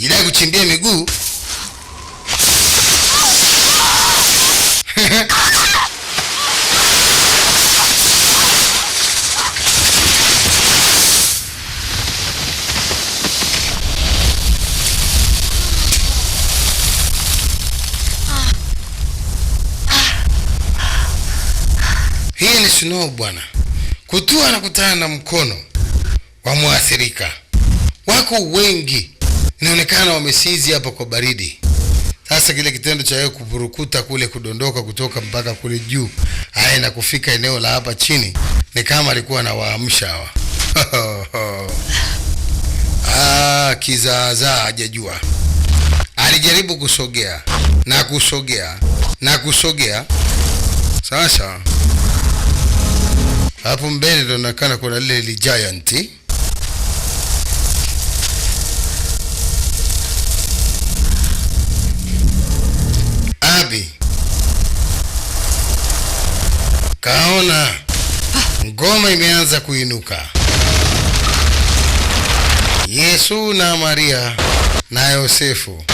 Ila kuchimbia miguu. Hii ni snow bwana. Kutua na kutana na mkono wa muathirika. Wako wengi. Inaonekana wamesizi hapa kwa baridi. Sasa kile kitendo cha yeye kupurukuta kule, kudondoka kutoka mpaka kule juu, haya na kufika eneo la hapa chini, ni kama alikuwa anawaamsha hawa. Kizaazaa hajajua. Alijaribu kusogea na kusogea na kusogea. Sasa hapo mbele ndo nakana kuna lile giant. Abi kaona ngoma imeanza kuinuka. Yesu na Maria na Yosefu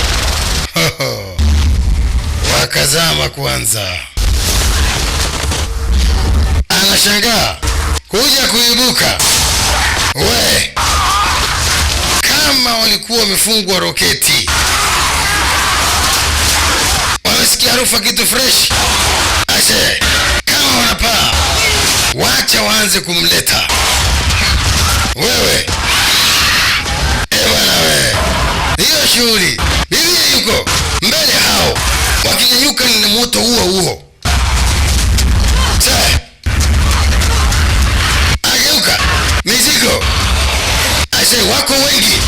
wakazama kwanza. Anashangaa kuja kuibuka. We, kama walikuwa wamefungwa roketi. Wamesikia harufu kitu fresh. Ase, kama wanapaa, wacha waanze kumleta. Wewe, bwana we, hiyo shughuli. Biblia yuko mbele hao. Wakinyanyuka ni moto huo huo. Sasa ageuka mizigo. Ase, wako wengi.